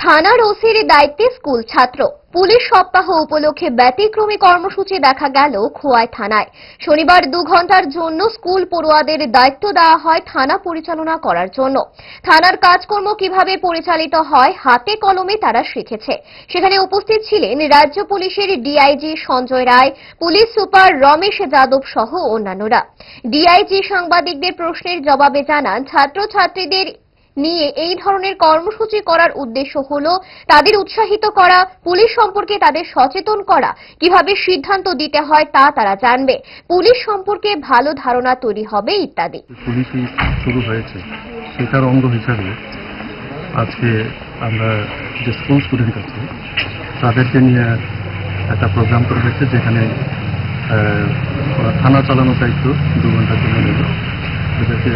থানার ওসির দায়িত্বে স্কুল ছাত্র পুলিশ সপ্তাহ উপলক্ষে ব্যতিক্রমী কর্মসূচি দেখা গেল খোয়াই থানায়। শনিবার 2 ঘন্টার জন্য স্কুল পড়ুয়াদের দায়িত্ব দেওয়া হয় থানা পরিচালনা করার জন্য। থানার কাজকর্ম কিভাবে পরিচালিত হয় হাতে কলমে তারা শিখেছে। সেখানে উপস্থিত ছিলেন রাজ্য পুলিশের DIG Sanjay Roy, police super Ramesh Yadav সহ অন্যান্যরা। ডিআইজি সাংবাদিকদের প্রশ্নের জবাবে জানান, ছাত্রছাত্রীদের নিয়ে এই ধরনের কর্মসূচি করার উদ্দেশ্য হল তাদের উৎসাহিত করা, পুলিশ সম্পর্কে তাদের সচেতন করা, কিভাবে সিদ্ধান্ত দিতে হয় তা তারা জানবে, পুলিশ সম্পর্কে ভালো ধারণা তৈরি হবে ইত্যাদি। পুলিশই শুরু হয়েছে সেটার অঙ্গ হিসাবে আজকে আমরা যে স্কুল স্টুডেন্ট আছে তাদেরকে নিয়ে একটা প্রোগ্রাম করা হয়েছে, যেখানে থানা চালানোর দায়িত্ব 2 ঘন্টার জন্য নেব। এদেরকে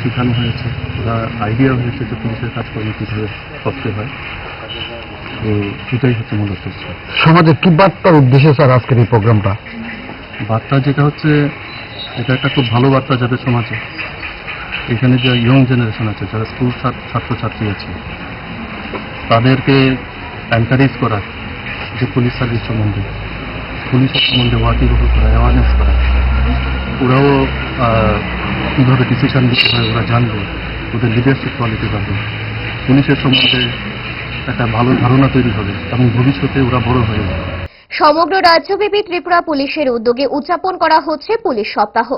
শেখানো হয়েছে, ওরা আইডিয়া হয়েছে যে পুলিশের কাজকর্ম কীভাবে করতে হয়। তো এটাই হচ্ছে মূল উদ্দেশ্য। সমাজে কি বার্তার উদ্দেশ্যে স্যার আজকের এই প্রোগ্রামটা? বার্তা যেটা হচ্ছে, এটা একটা খুব ভালো বার্তা যাদের সমাজে, এখানে যে ইয়ং জেনারেশন আছে, যারা স্কুল ছাত্রছাত্রী আছে, তাদেরকে এনকারেজ করা যে পুলিশ সার্ভিস সম্বন্ধে, পুলিশের সম্বন্ধে ওয়াকিবহাল করা, অ্যাওয়ারনেস করা। ওরাও কীভাবে ডিসিশন নিতে হয় ওরা জানবে, ওদের লিডারশিপ কোয়ালিটি বাড়বে, পুলিশের সম্বন্ধে একটা ভালো ধারণা তৈরি হবে এবং ভবিষ্যতে ওরা বড় হয়ে যাবে। সমগ্র রাজ্যব্যাপী ত্রিপুরা পুলিশের উদ্যোগে উদযাপন করা হচ্ছে পুলিশ সপ্তাহ।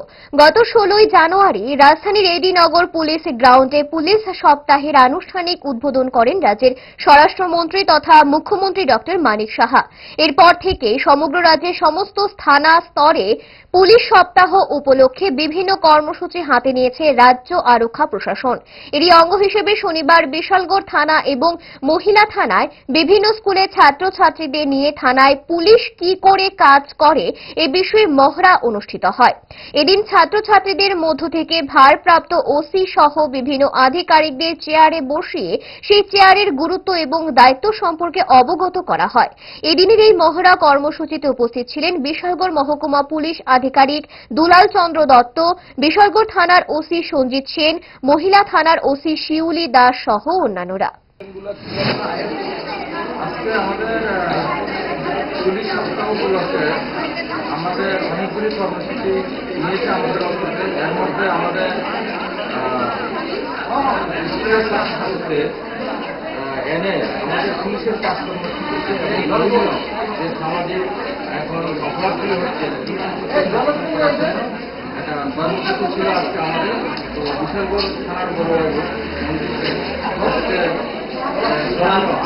গত 16 জানুয়ারি রাজধানীর এডিনগর পুলিশ গ্রাউন্ডে পুলিশ সপ্তাহের আনুষ্ঠানিক উদ্বোধন করেন রাজ্যের স্বরাষ্ট্রমন্ত্রী তথা মুখ্যমন্ত্রী ডক্টর মানিক সাহা। এরপর থেকে সমগ্র রাজ্যের সমস্ত থানা স্তরে পুলিশ সপ্তাহ উপলক্ষে বিভিন্ন কর্মসূচি হাতে নিয়েছে রাজ্য আরক্ষা প্রশাসন। এরই অঙ্গ হিসেবে শনিবার বিশালগড় থানা এবং মহিলা থানায় বিভিন্ন স্কুলে ছাত্রছাত্রীদের নিয়ে থানায় পুলিশ কি করে কাজ করে এ বিষয়ে মহড়া অনুষ্ঠিত হয়। এদিন ছাত্রছাত্রীদের মধ্য থেকে ভারপ্রাপ্ত ওসি সহ বিভিন্ন আধিকারিকদের চেয়ারে বসিয়ে সেই চেয়ারের গুরুত্ব এবং দায়িত্ব সম্পর্কে অবগত করা হয়। এদিনের এই মহড়া কর্মসূচিতে উপস্থিত ছিলেন বিশালগড় মহকুমা পুলিশ আধিকারিক দুলাল চন্দ্র দত্ত, বিশালগড় থানার ওসি সঞ্জিত সেন, মহিলা থানার ওসি শিউলি দাস সহ অন্যান্যরা। পুলিশ সপ্তাহ উপলক্ষে আমাদের অনেকগুলি কর্মসূচি নিয়েছে আমাদের অফিসে। এর মধ্যে আমাদের স্কুলের ছাত্রছাত্রীদের এনে আমাদের পুলিশের কাজকর্ম শিখেছে এবং যে সামাজিক এখন অপরাধগুলি হচ্ছে একটা কর্মসূচি ছিল আজকে আমাদের। তো বিশালগড় থানার বড়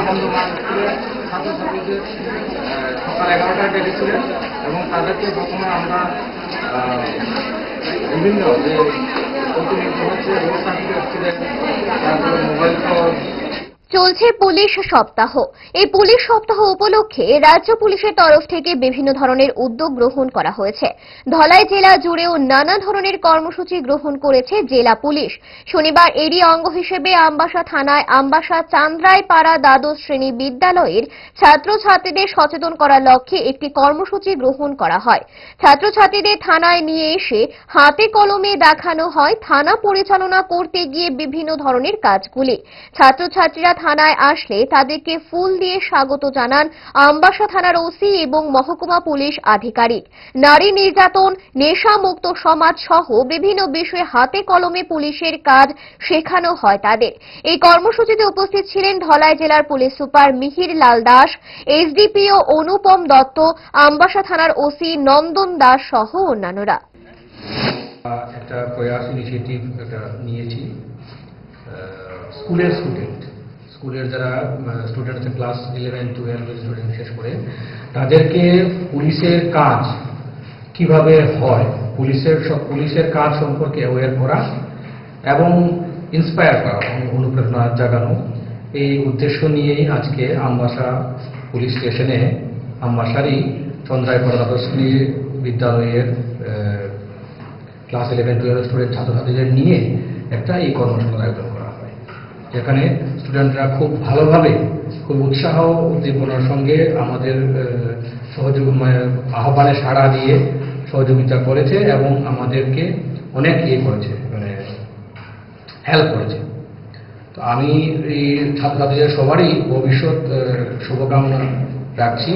আনন্দমান স্কুলের ছাত্রছাত্রীদের সকাল 11টায় ডেকেছিলেন এবং তাদেরকে প্রথমে আমরা বিভিন্ন যে প্রতিনিধি হচ্ছে রোড ট্রাফিক অ্যাক্সিডেন্ট, তারপরে মোবাইল ফোন। চলছে পুলিশ সপ্তাহ। এই পুলিশ সপ্তাহ উপলক্ষে রাজ্য পুলিশের তরফ থেকে বিভিন্ন ধরনের উদ্যোগ গ্রহণ করা হয়েছে। ধলাই জেলা জুড়েও নানা ধরনের কর্মসূচি গ্রহণ করেছে জেলা পুলিশ। শনিবার এরই অঙ্গ হিসেবে আমবাসা থানায় আমবাসা চান্দ্রাইপাড়া দ্বাদশ শ্রেণী বিদ্যালয়ের ছাত্রছাত্রীদের সচেতন করার লক্ষ্যে একটি কর্মসূচি গ্রহণ করা হয়। ছাত্রছাত্রীদের থানায় নিয়ে এসে হাতে কলমে দেখানো হয় থানা পরিচালনা করতে গিয়ে বিভিন্ন ধরনের কাজগুলি। ছাত্রছাত্রীরা থানায় আসলে তাদেরকে ফুল দিয়ে স্বাগত জানান আমবাসা থানার ওসি এবং মহকুমা পুলিশ আধিকারিক। নারী নির্যাতন, নেশামুক্ত সমাজ সহ বিভিন্ন বিষয়ে হাতে কলমে পুলিশের কাজ শেখানো হয় তাদের। এই কর্মসূচিতে উপস্থিত ছিলেন ধলাই জেলার পুলিশ সুপার মিহির লাল দাস, এসডিপিও অনুপম দত্ত, আমবাসা থানার ওসি নন্দন দাস সহ অন্যান্যরা। একটা প্রয়াস ইনিশিয়েটিভ নিয়েছি স্কুলের যারা স্টুডেন্ট আছে ক্লাস 11-12 স্টুডেন্ট বিশেষ করে, তাদেরকে পুলিশের কাজ কিভাবে হয়, পুলিশের কাজ সম্পর্কে অ্যাওয়্যার করা এবং ইন্সপায়ার করা, অনুপ্রেরণা জাগানো। এই উদ্দেশ্য নিয়েই আজকে আমবাসা পুলিশ স্টেশনে আমবাসারই চন্দ্রাইপাড়া দ্বাদশ শ্রেণী বিদ্যালয়ের ক্লাস 11-12 স্টুডেন্ট ছাত্রছাত্রীদের নিয়ে একটা এই কর্মশালার আয়োজন করা হয়, যেখানে স্টুডেন্টরা খুব ভালোভাবে, খুব উৎসাহ উদ্দীপনার সঙ্গে আমাদের আহ্বানে সাড়া দিয়ে সহযোগিতা করেছে এবং আমাদেরকে অনেক করেছে, মানে হেল্প করেছে। তো আমি এই ছাত্রছাত্রীদের সবারই ভবিষ্যৎ শুভকামনা রাখছি।